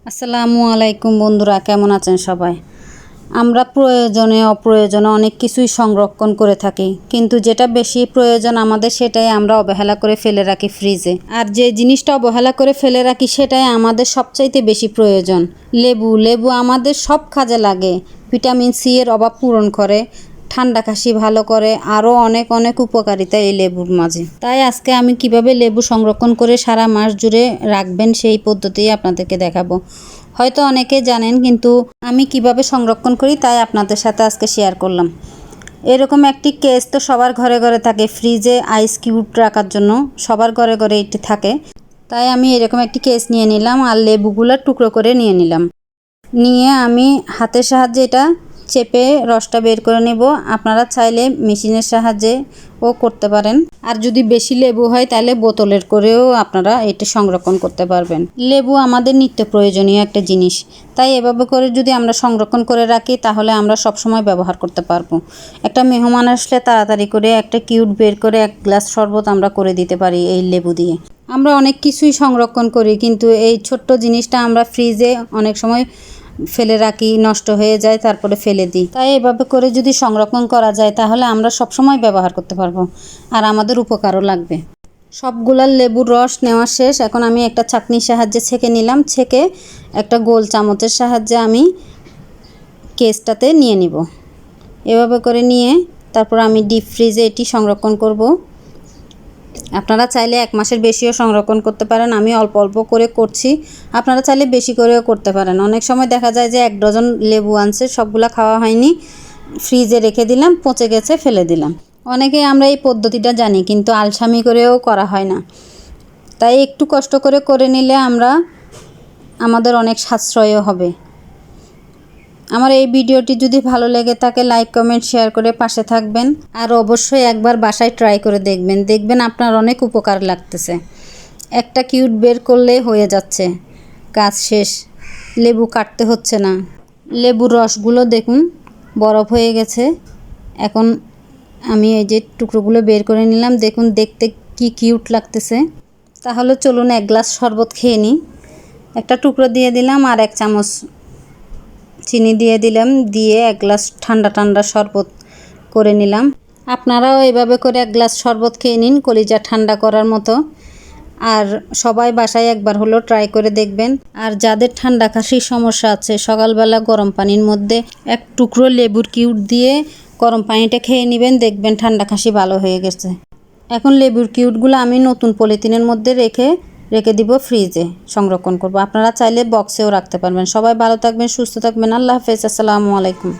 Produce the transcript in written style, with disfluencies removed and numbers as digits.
আসসালামু আলাইকুম বন্ধুরা, কেমন আছেন সবাই? আমরা প্রয়োজনে অপ্রয়োজনে অনেক কিছুই সংরক্ষণ করে থাকি, কিন্তু যেটা বেশি প্রয়োজন আমাদের সেটাই আমরা অবহেলা করে ফেলে রাখি ফ্রিজে। আর যে জিনিসটা অবহেলা করে ফেলে রাখি সেটাই আমাদের সবচাইতে বেশি প্রয়োজন। লেবু আমাদের সব কাজে লাগে। ভিটামিন সি এর অভাব পূরণ করে, ঠান্ডা কাশি ভালো করে, আরও অনেক অনেক উপকারিতা এই লেবুর মাঝে। তাই আজকে আমি কিভাবে লেবু সংরক্ষণ করে সারা মাস জুড়ে রাখবেন সেই পদ্ধতি আপনাদেরকে দেখাবো। হয়তো অনেকে জানেন, কিন্তু আমি কিভাবে সংরক্ষণ করি তাই আপনাদের সাথে আজকে শেয়ার করলাম। এরকম একটি কেস তো সবার ঘরে ঘরে থাকে, ফ্রিজে আইস কিউব রাখার জন্য সবার ঘরে ঘরে এটি থাকে। তাই আমি এরকম একটি কেস নিয়ে নিলাম আর লেবুগুলো টুকরো করে নিয়ে নিলাম। নিয়ে আমি হাতের সাহায্যে এটা চেপে রসটা বের করে নেব। আপনারা চাইলে মেশিনের সাহায্যেও করতে পারেন, আর যদি বেশি লেবু হয় তাহলে বোতলের করেও আপনারা এটা সংরক্ষণ করতে পারবেন। লেবু আমাদের নিত্য প্রয়োজনীয় একটা জিনিস, তাই এভাবে করে যদি আমরা সংরক্ষণ করে রাখি তাহলে আমরা সবসময় ব্যবহার করতে পারবো। একটা মেহমান আসলে তাড়াতাড়ি করে একটা কিউট বের করে এক গ্লাস শরবত আমরা করে দিতে পারি এই লেবু দিয়ে। আমরা অনেক কিছুই সংরক্ষণ করি, কিন্তু এই ছোট্ট জিনিসটা আমরা ফ্রিজে অনেক সময় ফেলে রাখি, নষ্ট হয়ে যায়, তারপরে ফেলে দিই। তাই এভাবে করে যদি সংরক্ষণ করা যায় তাহলে আমরা সবসময় ব্যবহার করতে পারবো, আর আমাদের উপকারও লাগবে। সবগুলা লেবুর রস নেওয়া শেষ। এখন আমি একটা ছাঁকনির সাহায্যে ছেঁকে নিলাম। ছেঁকে একটা গোল চামচের সাহায্যে আমি কেসটাতে নিয়ে নিব। এভাবে করে নিয়ে তারপর আমি ডিপ ফ্রিজে এটি সংরক্ষণ করব। আপনারা চাইলে 1 মাসের বেশিও সংরক্ষণ করতে পারেন। আমি অল্প অল্প করে করছি, আপনারা চাইলে বেশি করেও করতে পারেন। অনেক সময় দেখা যায় যে 1 ডজন লেবু আনছে, সবগুলা খাওয়া হয়নি, ফ্রিজে রেখে দিলাম, পচে গেছে, ফেলে দিলাম। অনেকেই আমরা এই পদ্ধতিটা জানি, কিন্তু আলসামি করেও করা হয় না। তাই একটু কষ্ট করে নিলে আমাদের অনেক সাশ্রয়ও হবে। আমার এই ভিডিওটি যদি ভালো লেগে থাকে লাইক কমেন্ট শেয়ার করে পাশে থাকবেন, আর অবশ্যই একবার বাসায় ট্রাই করে দেখবেন আপনার অনেক উপকার লাগতেছে। একটা কিউট বের করলে হয়ে যাচ্ছে, কাজ শেষ, লেবু কাটতে হচ্ছে না। লেবুর রসগুলো দেখুন বরফ হয়ে গেছে। এখন আমি এই যে টুকরোগুলো বের করে নিলাম, দেখুন দেখতে কি কিউট লাগতেছে। তাহলে চলুন 1 গ্লাস শরবত খেয়ে নিই। একটা টুকরো দিয়ে দিলাম আর 1 চামচ চিনি দিয়ে দিলাম, দিয়ে 1 গ্লাস ঠান্ডা ঠান্ডা শরবত করে নিলাম। আপনারাও এভাবে করে 1 গ্লাস শরবত খেয়ে নিন, কলিজা ঠান্ডা করার মতো। আর সবাই বাসায় একবার হলো ট্রাই করে দেখবেন। আর যাদের ঠান্ডা কাশির সমস্যা আছে, সকালবেলা গরম পানির মধ্যে 1 টুকরো লেবুর কিউট দিয়ে গরম পানিটা খেয়ে নেবেন, দেখবেন ঠান্ডা কাশি ভালো হয়ে গেছে। এখন লেবুর কিউটগুলো আমি নতুন পলিথিনের মধ্যে রেখে দিব, ফ্রিজে সংরক্ষণ করব। আপনারা চাইলে বক্সেও রাখতে পারবেন। সবাই ভালো থাকবেন, সুস্থ থাকবেন। আল্লাহ হাফেজ, আসসালামু আলাইকুম।